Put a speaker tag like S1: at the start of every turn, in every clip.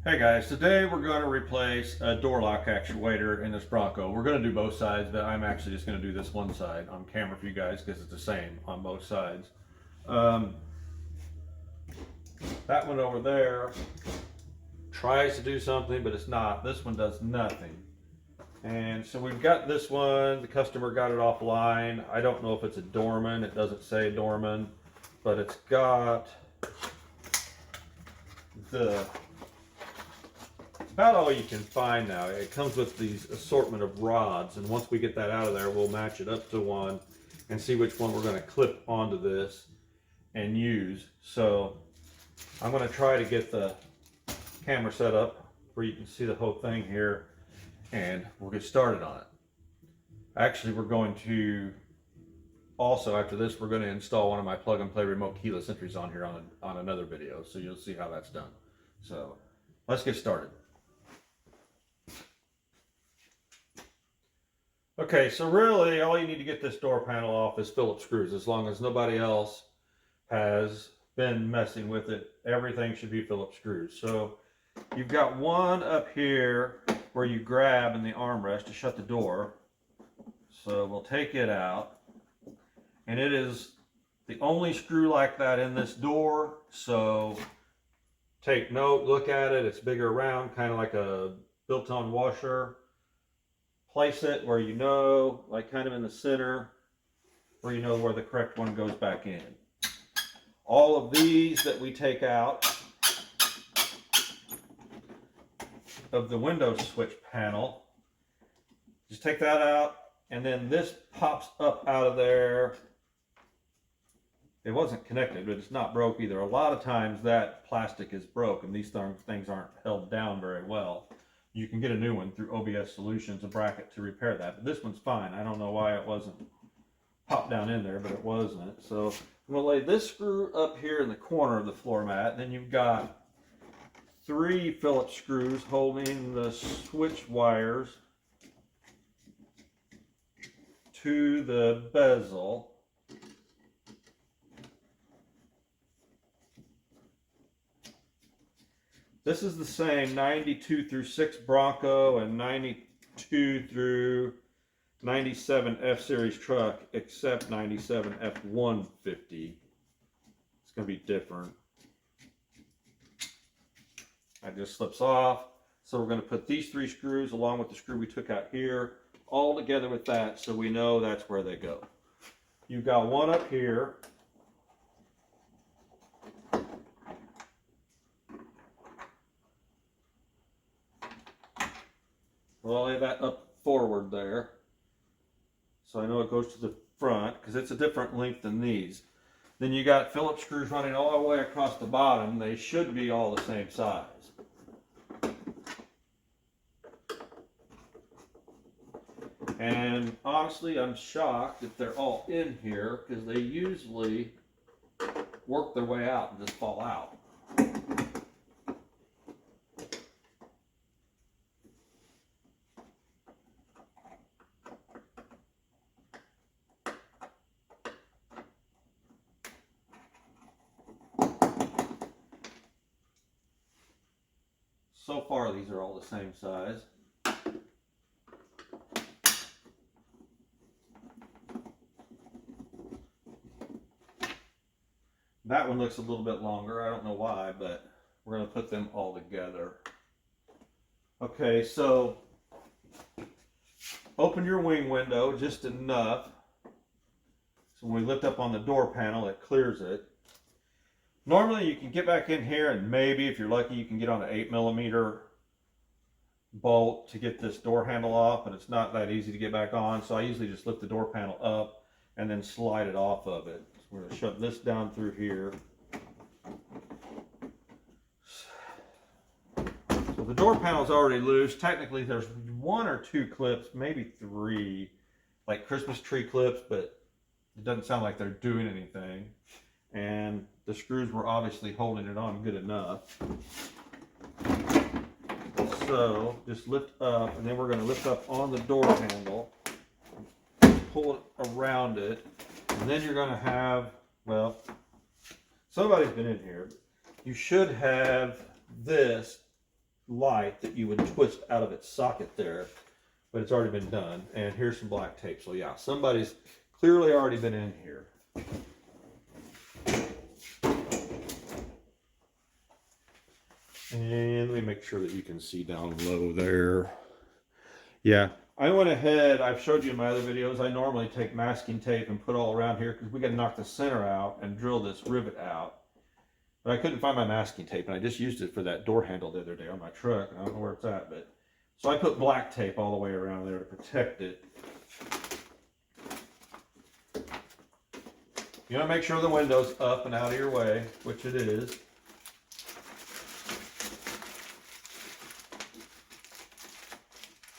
S1: Hey guys, today we're going to replace a door lock actuator in this Bronco. We're going to do both sides, but I'm actually just going to do this one side on camera for you guys because it's the same on both sides. That one over there tries to do something, but it's not. This one does nothing. And so we've got this one, the customer got it offline. I don't know if it's a Dorman, it doesn't say Dorman, but it's got about all you can find now. It comes with these assortment of rods, and once we get that out of there, we'll match it up to one and see which one we're going to clip onto this and use. So I'm going to try to get the camera set up where you can see the whole thing here, and we'll get started on it. Actually, we're going to also, after this, we're going to install one of my plug and play remote keyless entries on here on another video, so you'll see how that's done. So let's get started. Okay, so really all you need to get this door panel off is Phillips screws. As long as nobody else has been messing with it, everything should be Phillips screws. So you've got one up here where you grab in the armrest to shut the door. So we'll take it out, and it is the only screw like that in this door. So take note, look at it, it's bigger around, kind of like a built-on washer. Place it where you know, like kind of in the center, where you know where the correct one goes back in. All of these that we take out of the window switch panel, just take that out, and then this pops up out of there. It wasn't connected, but it's not broke either. A lot of times that plastic is broke, and these things aren't held down very well. You can get a new one through OBS Solutions, a bracket to repair that. But this one's fine. I don't know why it wasn't popped down in there, but it wasn't. So I'm going to lay this screw up here in the corner of the floor mat. Then you've got 3 Phillips screws holding the switch wires to the bezel. This is the same 92 through 6 Bronco and 92 through 97 F-Series truck, except 97 F-150. It's going to be different. That just slips off. So we're going to put these 3 screws along with the screw we took out here all together with that, so we know that's where they go. You've got one up here. Well, I'll lay that up forward there, so I know it goes to the front, because it's a different length than these. Then you got Phillips screws running all the way across the bottom. They should be all the same size. And honestly, I'm shocked that they're all in here, because they usually work their way out and just fall out. So far, these are all the same size. That one looks a little bit longer. I don't know why, but we're going to put them all together. Okay, so open your wing window just enough so when we lift up on the door panel, it clears it. Normally you can get back in here, and maybe if you're lucky you can get on an 8mm bolt to get this door handle off, but it's not that easy to get back on, so I usually just lift the door panel up and then slide it off of it. So we're going to shove this down through here. So the door panel is already loose. Technically there's 1 or 2 clips, maybe 3, like Christmas tree clips, but it doesn't sound like they're doing anything. And the screws were obviously holding it on good enough. So just lift up, and then we're going to lift up on the door handle, pull it around it, and then you're going to have, well, somebody's been in here. You should have this light that you would twist out of its socket there, but it's already been done. And here's some black tape. So yeah, somebody's clearly already been in here. And let me make sure that you can see down low there. Yeah, I went ahead, I've showed you in my other videos, I normally take masking tape and put all around here because we got to knock the center out and drill this rivet out. But I couldn't find my masking tape, and I just used it for that door handle the other day on my truck. I don't know where it's at, but so I put black tape all the way around there to protect it. You want to make sure the window's up and out of your way, which it is.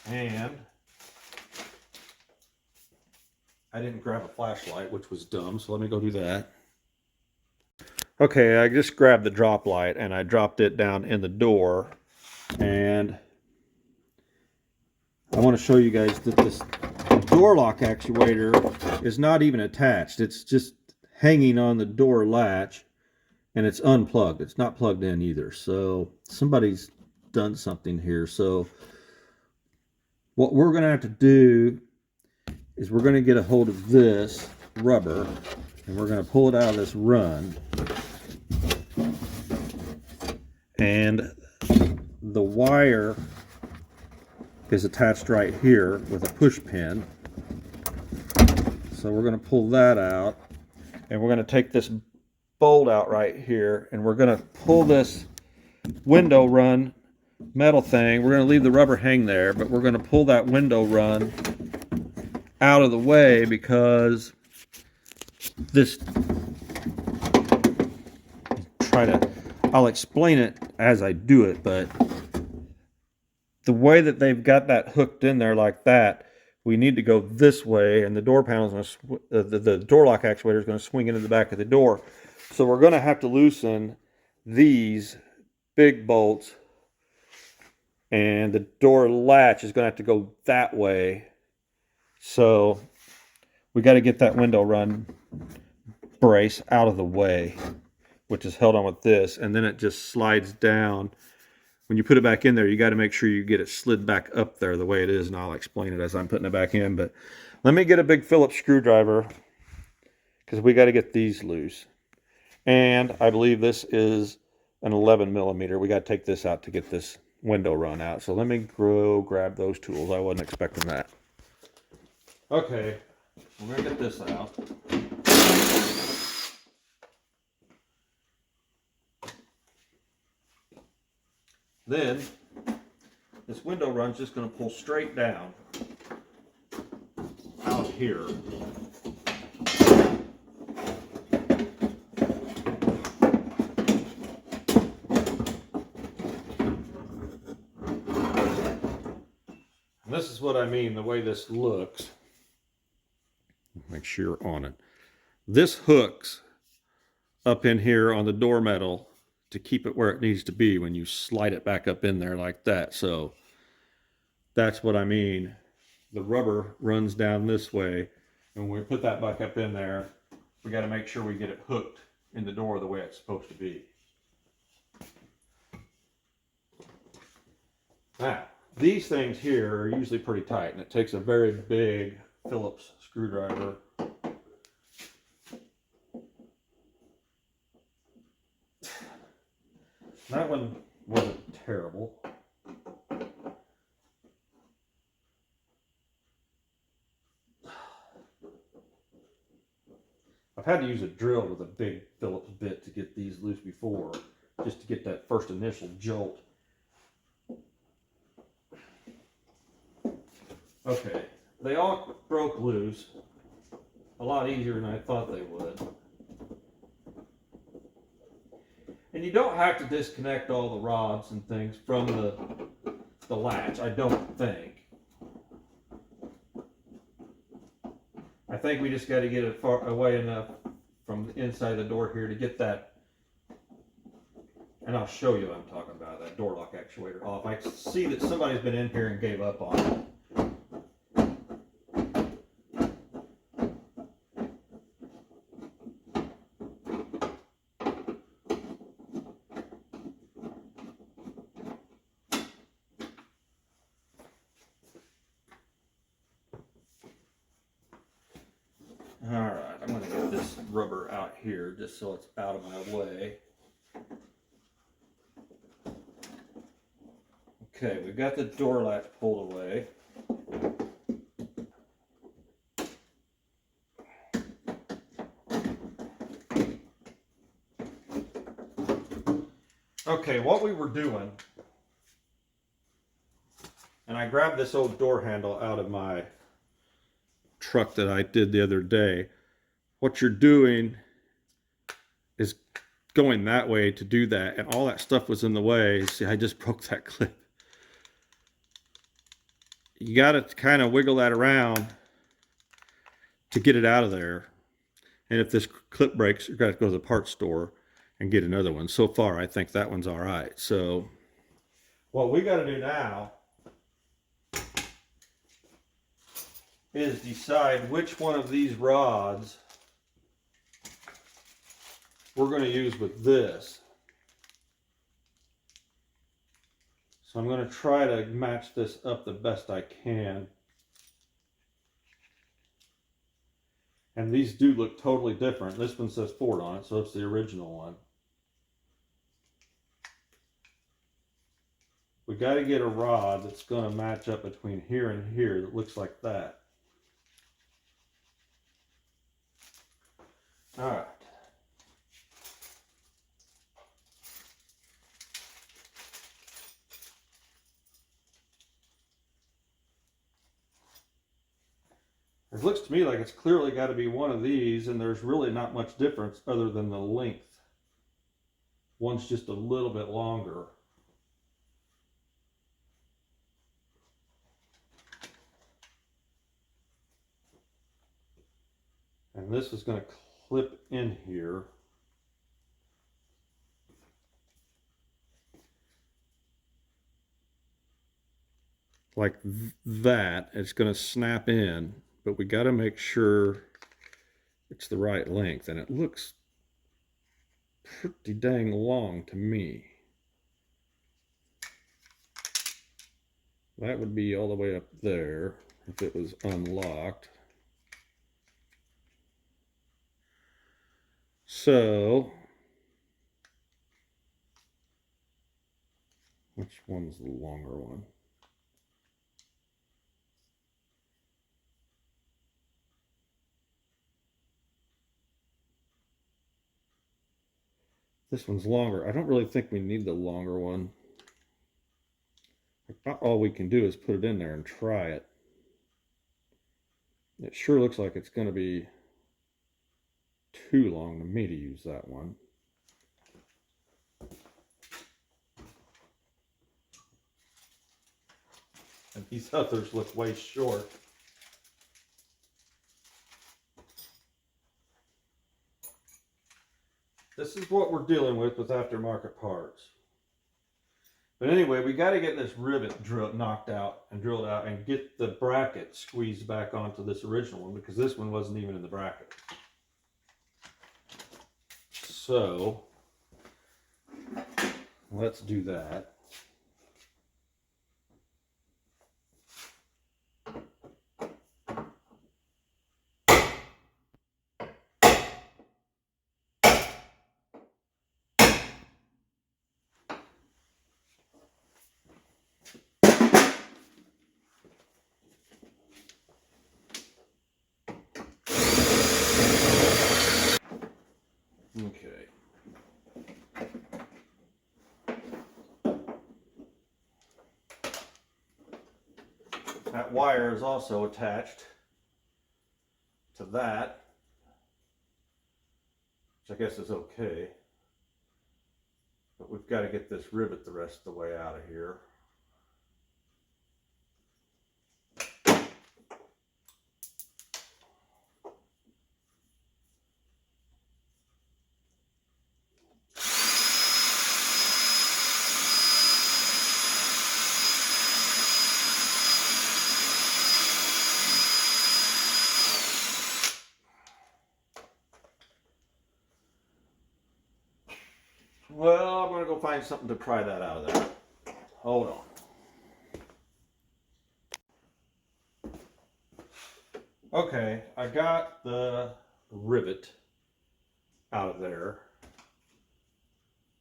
S1: And I didn't grab a flashlight, which was dumb, so let me go do that. Okay, I just grabbed the drop light and I dropped it down in the door, and I want to show you guys that this door lock actuator is not even attached. It's just hanging on the door latch, and it's unplugged. It's not plugged in either, so somebody's done something here. So what we're going to have to do is we're going to get a hold of this rubber, and we're going to pull it out of this run. And the wire is attached right here with a push pin. So we're going to pull that out, and we're going to take this bolt out right here, and we're going to pull this window run metal thing. We're going to leave the rubber hang there, but we're going to pull that window run out of the way because this, I'll explain it as I do it, but the way that they've got that hooked in there like that, we need to go this way, and the door panel is going to, the door lock actuator is going to swing into the back of the door. So we're going to have to loosen these big bolts, and the door latch is going to have to go that way. So we got to get that window run brace out of the way, which is held on with this, and then it just slides down. When you put it back in there, you got to make sure you get it slid back up there the way it is, and I'll explain it as I'm putting it back in. But let me get a big Phillips screwdriver because we got to get these loose. And I believe this is an 11 millimeter. We got to take this out to get this window run out. So let me go grab those tools. I wasn't expecting that. Okay, we're going to get this out. Then, this window run's just going to pull straight down out here. And this is what I mean, the way this looks. Make sure you're on it. This hooks up in here on the door metal to keep it where it needs to be when you slide it back up in there like that. So that's what I mean. The rubber runs down this way, and when we put that back up in there, we got to make sure we get it hooked in the door the way it's supposed to be. Now, these things here are usually pretty tight, and it takes a very big Phillips screwdriver. That one wasn't terrible. I've had to use a drill with a big Phillips bit to get these loose before, just to get that first initial jolt. Okay, they all broke loose. A lot easier than I thought they would. And you don't have to disconnect all the rods and things from the latch, I don't think. I think we just got to get it far away enough from the inside of the door here to get that, and I'll show you what I'm talking about, that door lock actuator off. I see that somebody's been in here and gave up on it. this rubber out here just so it's out of my way. Okay, we've got the door latch pulled away. Okay, what we were doing, and I grabbed this old door handle out of my truck that I did the other day. What you're doing is going that way to do that, and all that stuff was in the way. See, I just broke that clip. You got to kind of wiggle that around to get it out of there. And if this clip breaks, you've got to go to the parts store and get another one. So far, I think that one's all right. So what we got to do now is decide which one of these rods we're going to use with this. So I'm going to try to match this up the best I can. And these do look totally different. This one says Ford on it, so it's the original one. We got to get a rod that's going to match up between here and here that looks like that. All right. It looks to me like it's clearly got to be one of these, and there's really not much difference other than the length. One's just a little bit longer. And this is going to clip in here. Like that. It's going to snap in, but we got to make sure it's the right length, and it looks pretty dang long to me. That would be all the way up there if it was unlocked. So, which one's the longer one? This one's longer. I don't really think we need the longer one. Not all we can do is put it in there and try it. It sure looks like it's going to be too long to me to use that one. And these others look way short. This is what we're dealing with aftermarket parts. But anyway, we got to get this rivet knocked out and drilled out and get the bracket squeezed back onto this original one, because this one wasn't even in the bracket. So let's do that. Okay. That wire is also attached to that, which I guess is okay. But we've got to get this rivet the rest of the way out of here. Well, I'm going to go find something to pry that out of there. Hold on. Okay, I got the rivet out of there.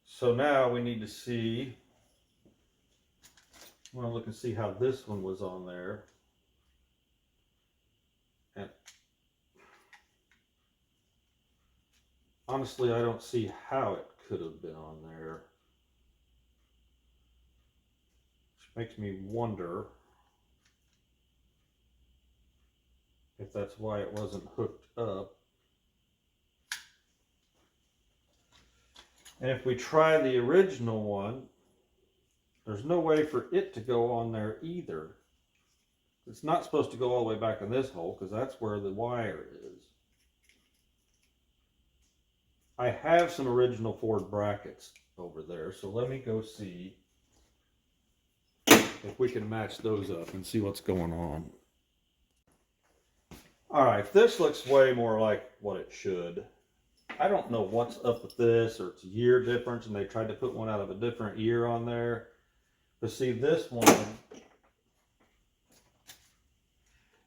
S1: So now we need to see, I want to look and see how this one was on there. And honestly, I don't see how it could have been on there. Which makes me wonder if that's why it wasn't hooked up. And if we try the original one, there's no way for it to go on there either. It's not supposed to go all the way back in this hole because that's where the wire is. I have some original Ford brackets over there, so let me go see if we can match those up and see what's going on. Alright, this looks way more like what it should. I don't know what's up with this, or it's a year difference and they tried to put one out of a different year on there. But see, this one,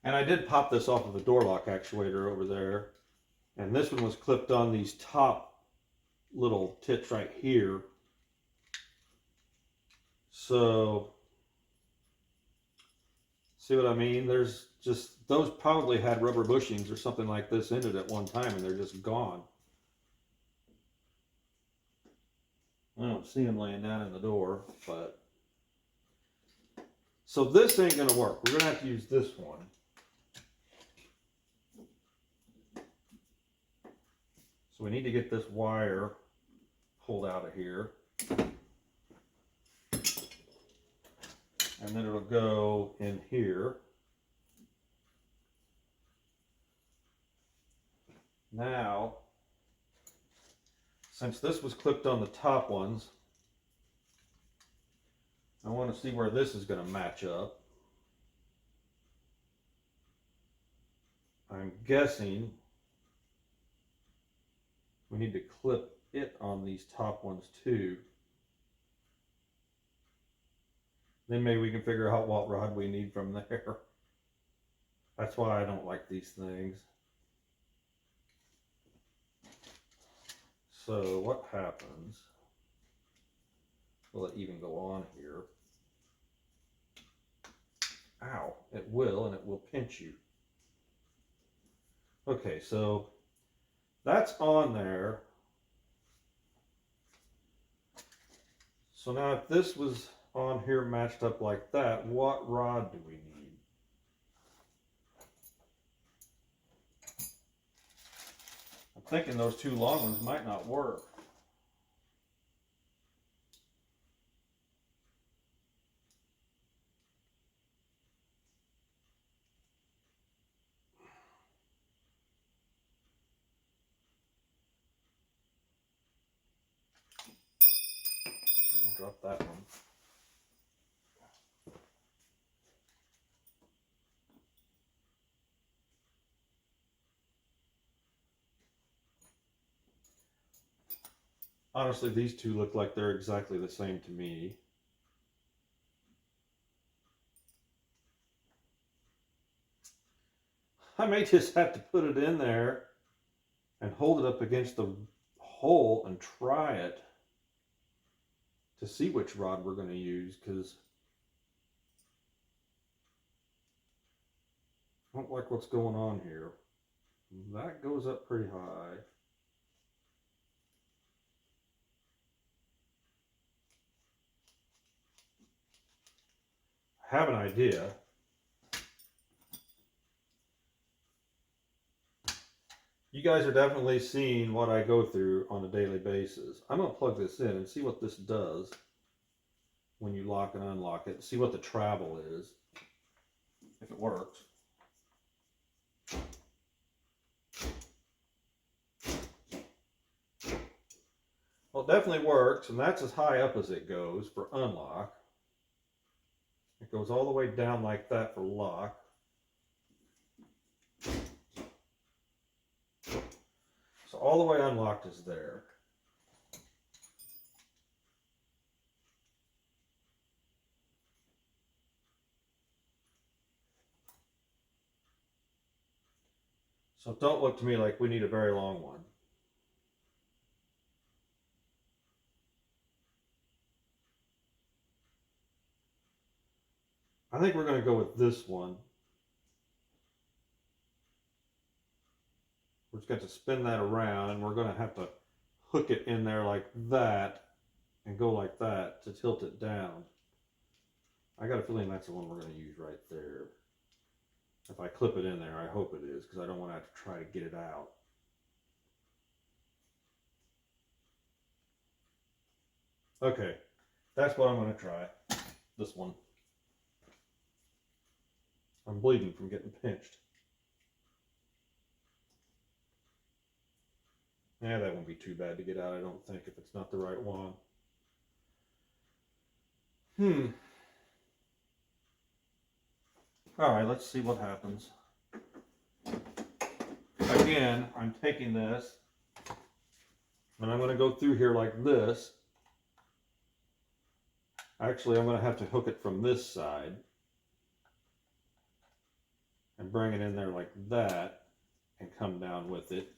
S1: and I did pop this off of a door lock actuator over there, and this one was clipped on these top little tips right here. So, see what I mean? There's just, those probably had rubber bushings or something like this in it at one time and they're just gone. I don't see them laying down in the door, but. So this ain't gonna work. We're gonna have to use this one. So we need to get this wire pulled out of here. And then it'll go in here. Now, since this was clipped on the top ones, I want to see where this is going to match up. I'm guessing we need to clip it on these top ones too. Then maybe we can figure out what rod we need from there. That's why I don't like these things. So what happens? Will it even go on here? Ow, it will, and it will pinch you. Okay, so that's on there. So now if this was on here matched up like that, what rod do we need? I'm thinking those two long ones might not work. Drop that one. Honestly, these two look like they're exactly the same to me. I may just have to put it in there and hold it up against the hole and try it to see which rod we're going to use, because I don't like what's going on here. That goes up pretty high. I have an idea. You guys are definitely seeing what I go through on a daily basis. I'm going to plug this in and see what this does when you lock and unlock it. See what the travel is, if it works. Well, it definitely works, and that's as high up as it goes for unlock. It goes all the way down like that for lock. So all the way unlocked is there. So don't look to me like we need a very long one. I think we're going to go with this one. We're just going to spin that around, and we're going to have to hook it in there like that and go like that to tilt it down. I got a feeling that's the one we're going to use right there. If I clip it in there, I hope it is, because I don't want to have to try to get it out. Okay, that's what I'm going to try. This one. I'm bleeding from getting pinched. Yeah, that won't be too bad to get out, I don't think, if it's not the right one. All right, let's see what happens. Again, I'm taking this, and I'm going to go through here like this. Actually, I'm going to have to hook it from this side and bring it in there like that and come down with it.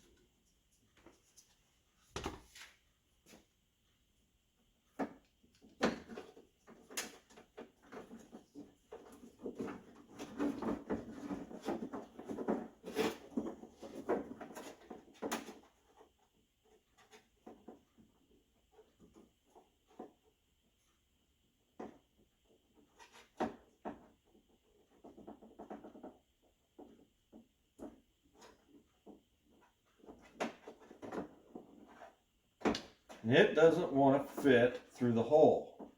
S1: And it doesn't want to fit through the hole.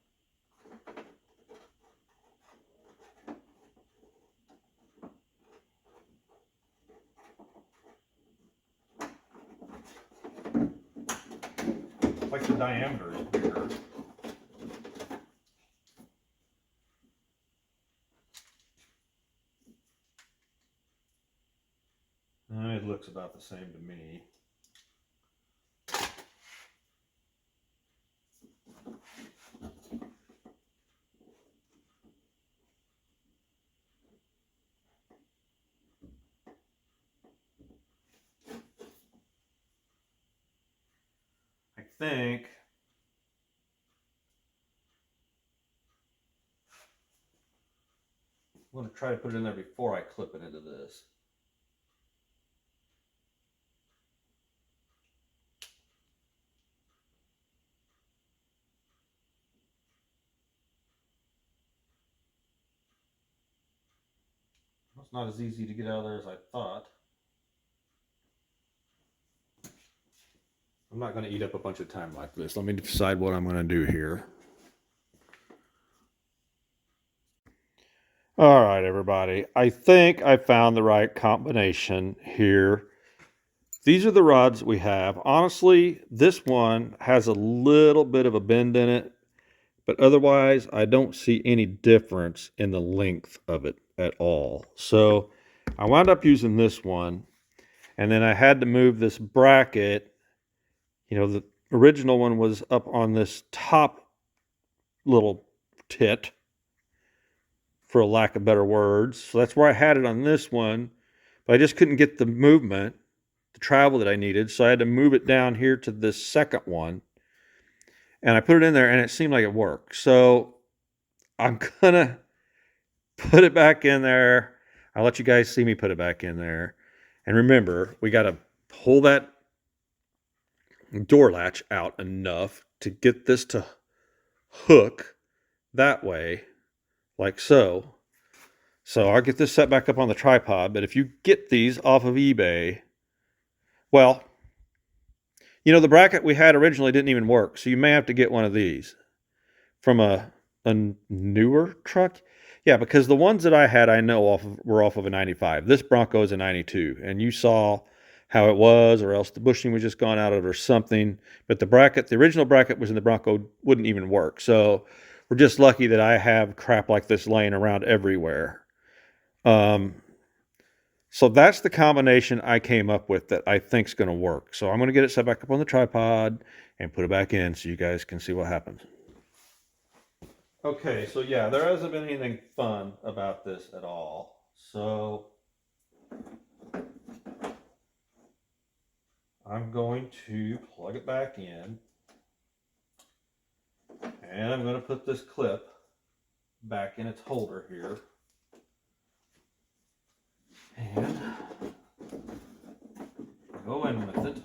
S1: Like the diameter is bigger. It looks about the same to me. I think I'm going to try to put it in there before I clip it into this. It's not as easy to get out of there as I thought. I'm not going to eat up a bunch of time like this. Let me decide what I'm going to do here. All right, everybody. I think I found the right combination here. These are the rods we have. Honestly, this one has a little bit of a bend in it, but otherwise I don't see any difference in the length of it at all. So I wound up using this one, and then I had to move this bracket. You know, the original one was up on this top little tit, for a lack of better words. So that's where I had it on this one, but I just couldn't get the movement, the travel that I needed. So I had to move it down here to this second one, and I put it in there, and it seemed like it worked. So I'm gonna put it back in there. I'll let you guys see me put it back in there. And remember, we got to pull that door latch out enough to get this to hook that way, like so. So I'll get this set back up on the tripod, but if you get these off of eBay, well, you know, the bracket we had originally didn't even work, so you may have to get one of these from a newer truck. Yeah, because the ones that I had, I know were off of a 95. This Bronco is a 92, and you saw how it was, or else the bushing was just gone out of it or something. But the bracket, the original bracket was in the Bronco, wouldn't even work. So we're just lucky that I have crap like this laying around everywhere. So that's the combination I came up with that I think is going to work. So I'm going to get it set back up on the tripod and put it back in so you guys can see what happens. Okay, so yeah, there hasn't been anything fun about this at all. So I'm going to plug it back in, and I'm going to put this clip back in its holder here. And go in with it.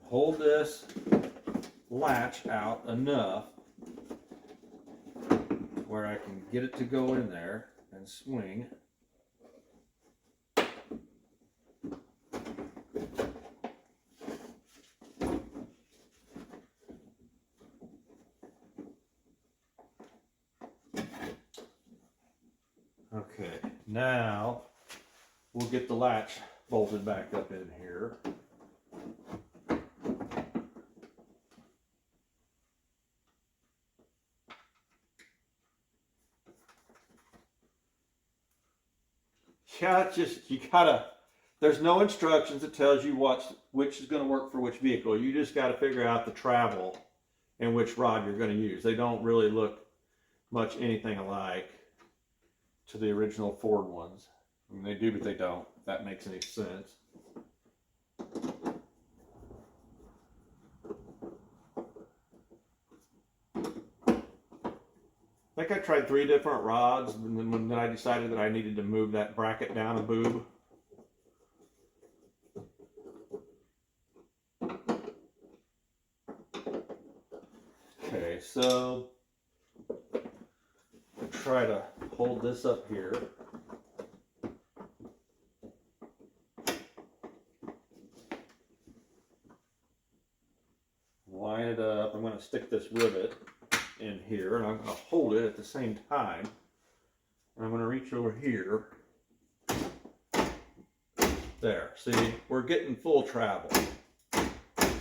S1: Hold this latch out enough where I can get it to go in there and swing. Okay, now we'll get the latch bolted back up in here. Yeah, it's just, you gotta, there's no instructions that tells you which is going to work for which vehicle. You just got to figure out the travel and which rod you're going to use. They don't really look much anything alike to the original Ford ones. I mean, they do, but they don't, if that makes any sense. I think I tried 3 different rods, and then when I decided that I needed to move that bracket down a boob. Okay, so I'll try to hold this up here. Line it up. I'm going to stick this rivet in here, and I'm going to hold it at the same time. And I'm going to reach over here. There. See, we're getting full travel.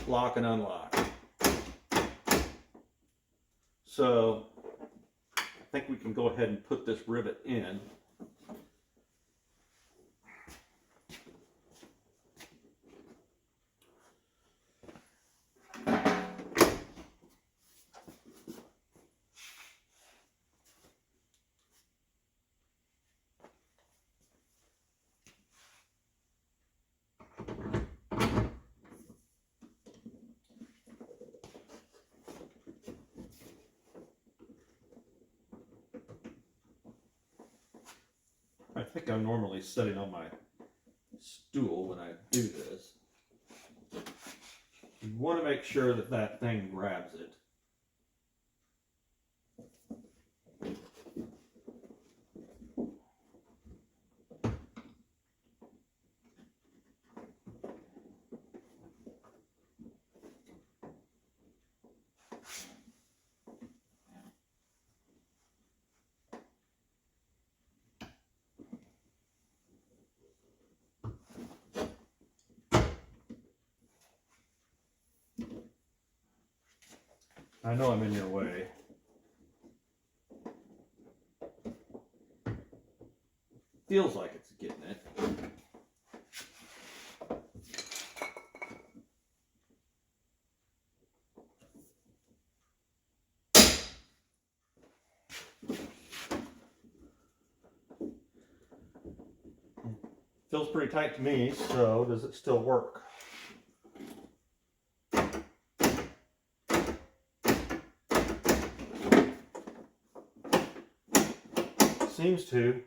S1: Lock and unlock. So I think we can go ahead and put this rivet in. I think I'm normally sitting on my stool when I do this. You want to make sure that that thing grabs it. I know I'm in your way. Feels like it's getting it. Feels pretty tight to me, so does it still work? Seems to.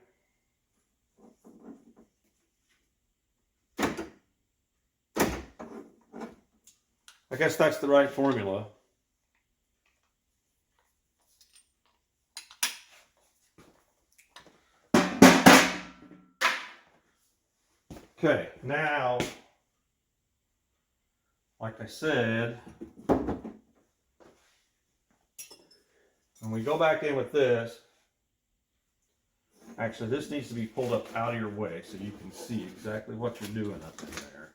S1: I guess that's the right formula. Okay, now, like I said, when we go back in with this, actually this needs to be pulled up out of your way so you can see exactly what you're doing up in there.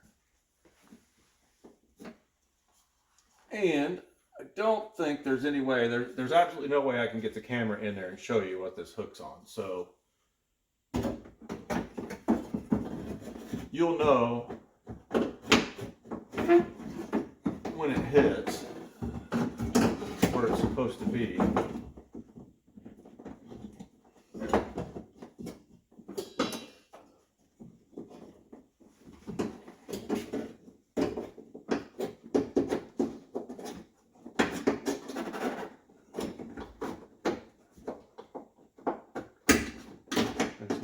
S1: And I don't think there's any way, there's absolutely no way I can get the camera in there and show you what this hook's on. So you'll know when it hits where it's supposed to be.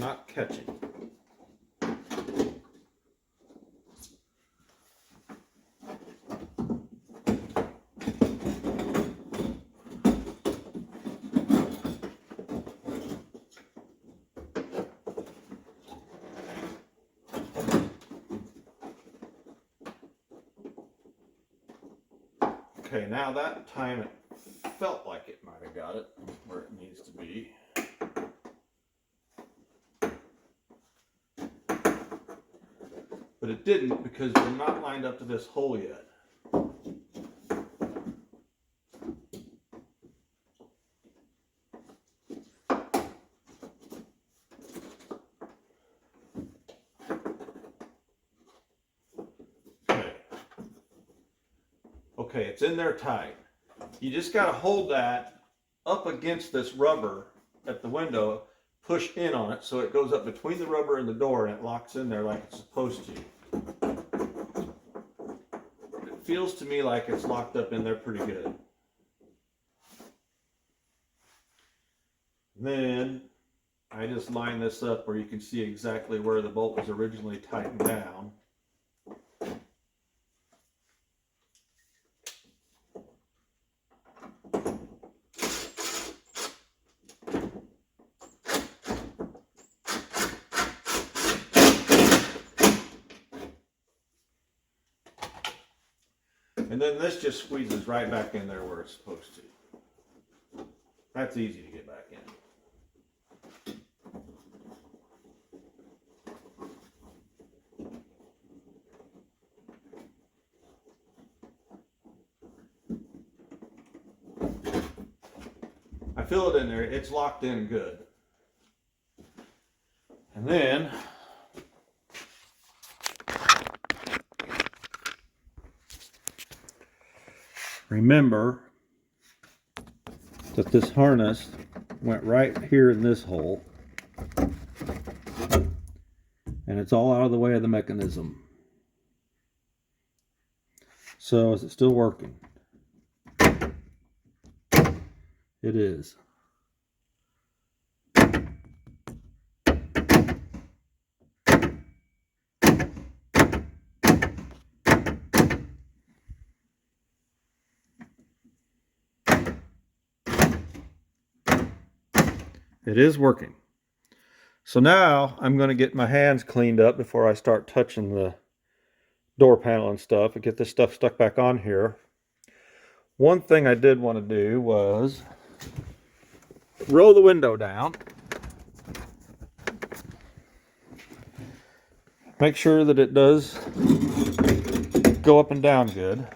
S1: not catching. Okay, now that time it felt like it might have got it where it needs to be. But it didn't because they're not lined up to this hole yet. Okay, it's in there tight. You just got to hold that up against this rubber at the window, push in on it so it goes up between the rubber and the door and it locks in there like it's supposed to. It feels to me like it's locked up in there pretty good. Then I just line this up where you can see exactly where the bolt was originally tightened down. And then this just squeezes right back in there where it's supposed to. That's easy to get back in. I feel it in there, it's locked in good. And then remember that this harness went right here in this hole, and it's all out of the way of the mechanism. So is it still working? It is. It is working. So now I'm going to get my hands cleaned up before I start touching the door panel and stuff and get this stuff stuck back on here. One thing I did want to do was roll the window down. Make sure that it does go up and down good.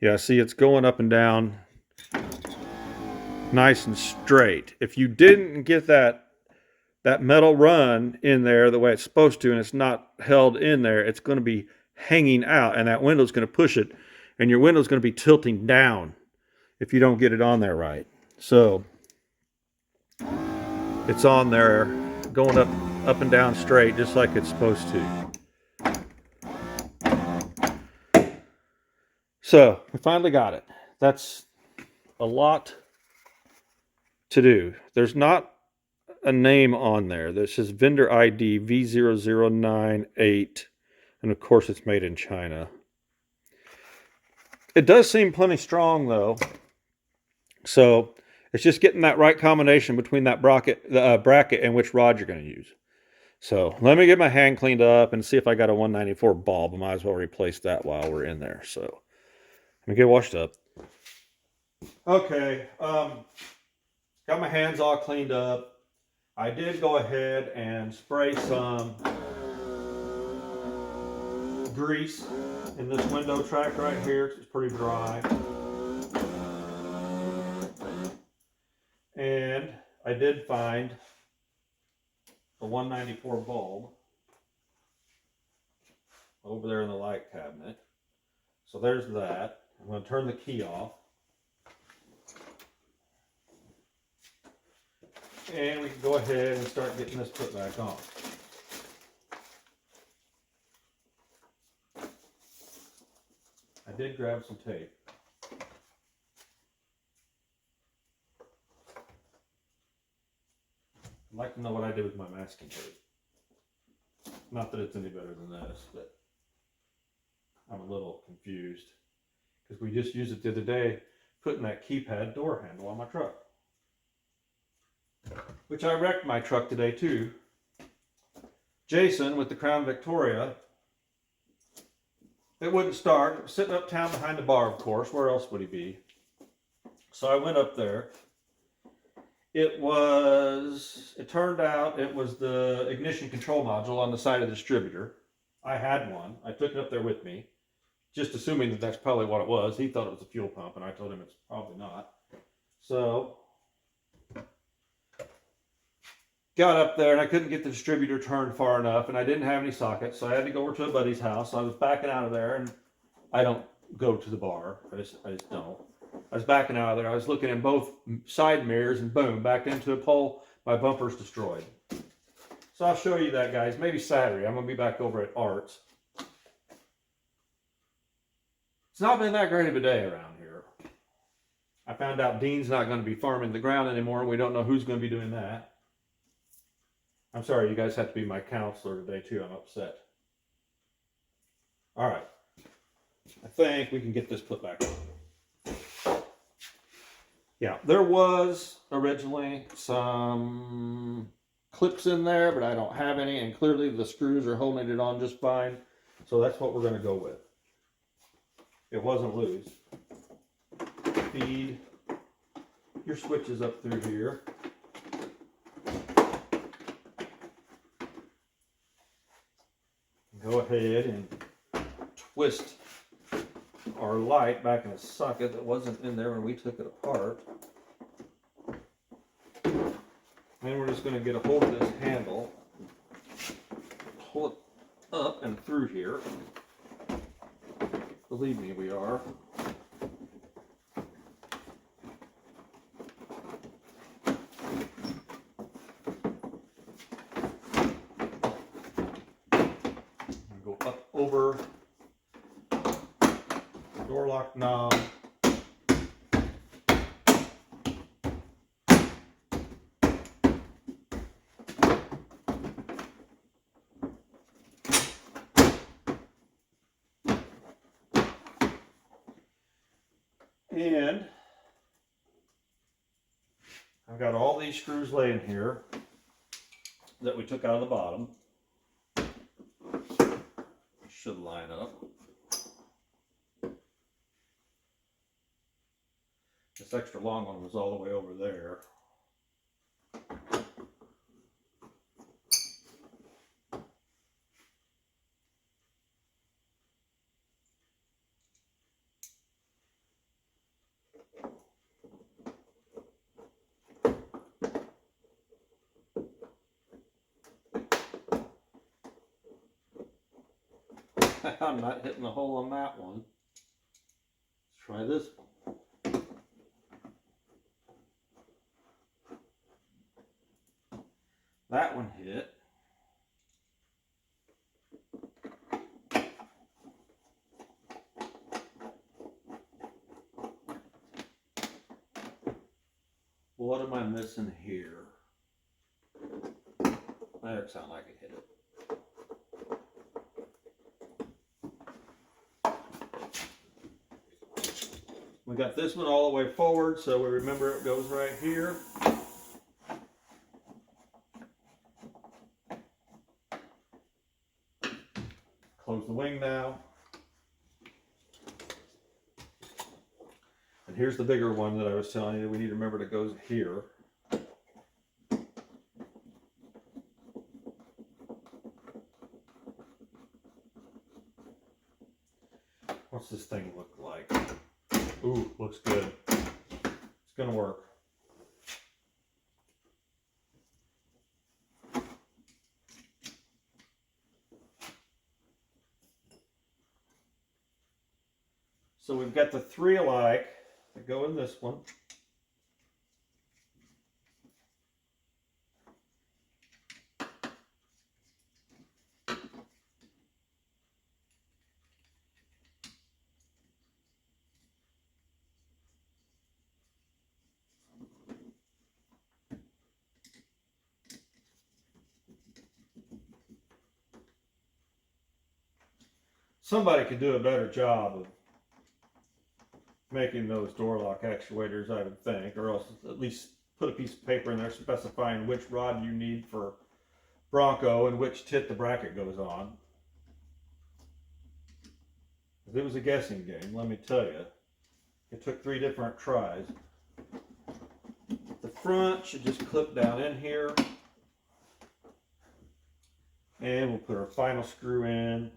S1: Yeah, see, it's going up and down nice and straight. If you didn't get that metal run in there the way it's supposed to and it's not held in there, it's going to be hanging out and that window's going to push it and your window's going to be tilting down if you don't get it on there right. So it's on there going up and down straight just like it's supposed to. So we finally got it. That's a lot to do. There's not a name on there. This is vendor ID V0098, and of course it's made in China. It does seem plenty strong though, so it's just getting that right combination between that bracket and which rod you're going to use. So let me get my hand cleaned up and see if I got a 194 bulb. I might as well replace that while we're in there. So let me get washed up. Okay, got my hands all cleaned up. I did go ahead and spray some grease in this window track right here because it's pretty dry. And I did find a 194 bulb over there in the light cabinet. So there's that. I'm going to turn the key off. And we can go ahead and start getting this put back on. I did grab some tape. I'd like to know what I did with my masking tape. Not that it's any better than this, but I'm a little confused because we just used it the other day putting that keypad door handle on my truck, which I wrecked my truck today too. Jason with the Crown Victoria, it wouldn't start. It was sitting uptown behind the bar, of course. Where else would he be? So I went up there. It turned out it was the ignition control module on the side of the distributor. I had one. I took it up there with me, just assuming that that's probably what it was. He thought it was a fuel pump, and I told him it's probably not. So, got up there, and I couldn't get the distributor turned far enough, and I didn't have any sockets, so I had to go over to a buddy's house. So I was backing out of there, and I don't go to the bar. I just don't. I was backing out of there. I was looking in both side mirrors, and boom, backed into a pole. My bumper's destroyed. So I'll show you that, guys. Maybe Saturday. I'm going to be back over at Art's. It's not been that great of a day around here. I found out Dean's not going to be farming the ground anymore, and we don't know who's going to be doing that. I'm sorry, you guys have to be my counselor today, too. I'm upset. All right. I think we can get this put back on. Yeah, there was originally some clips in there, but I don't have any, and clearly the screws are holding it on just fine. So that's what we're going to go with. It wasn't loose. Feed your switches up through here. Go ahead and twist our light back in a socket that wasn't in there when we took it apart. Then we're just going to get a hold of this handle, pull it up and through here. Believe me, we are. Go up over the door lock knob. And I've got all these screws laying here that we took out of the bottom. Should line up. This extra long one was all the way over there. I'm not hitting the hole on that one. Let's try this one. That one hit. What am I missing here? That sounds like it hit it. We got this one all the way forward, so we remember it goes right here. Close the wing now. And here's the bigger one that I was telling you we need to remember that goes here. What's this thing look like? Ooh, looks good. It's gonna work. So we've got the three alike that go in this one. somebody could do a better job of making those door lock actuators, I would think, or else at least put a piece of paper in there specifying which rod you need for Bronco and which tit the bracket goes on. It was a guessing game, let me tell you. It took 3 different tries. The front should just clip down in here. And we'll put our final screw in.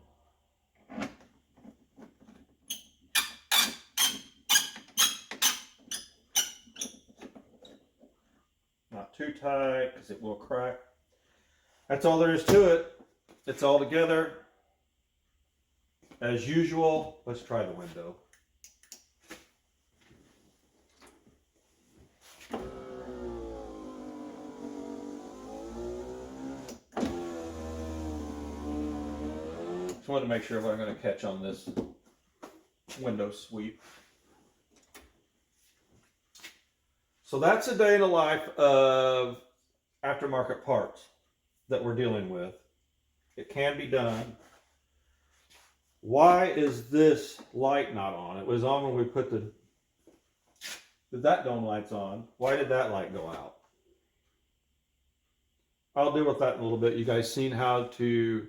S1: Not too tight because it will crack. That's all there is to it. It's all together. As usual, let's try the window. Just wanted to make sure if I'm going to catch on this window sweep. So that's a day in the life of aftermarket parts that we're dealing with. It can be done. Why is this light not on? It was on when we put that dome light's on. Why did that light go out? I'll deal with that in a little bit. You guys seen how to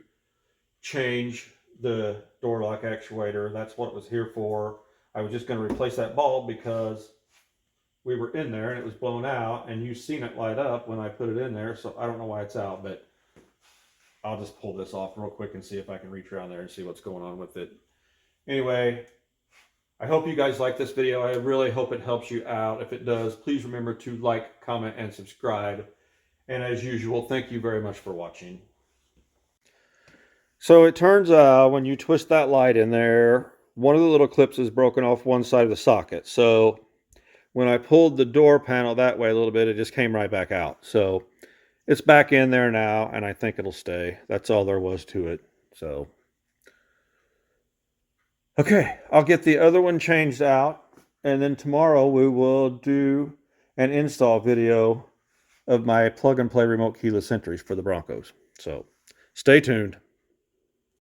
S1: change the door lock actuator. That's what it was here for. I was just going to replace that bulb because we were in there and it was blown out, and you've seen it light up when I put it in there, so I don't know why it's out, but I'll just pull this off real quick and see if I can reach around there and see what's going on with it. Anyway, I hope you guys like this video. I really hope it helps you out. If it does, please remember to like, comment, and subscribe. And as usual, thank you very much for watching. So it turns out when you twist that light in there, one of the little clips is broken off one side of the socket. So when I pulled the door panel that way a little bit, it just came right back out. So it's back in there now, and I think it'll stay. That's all there was to it. So, okay, I'll get the other one changed out, and then tomorrow we will do an install video of my plug-and-play remote keyless entries for the Broncos. So, stay tuned.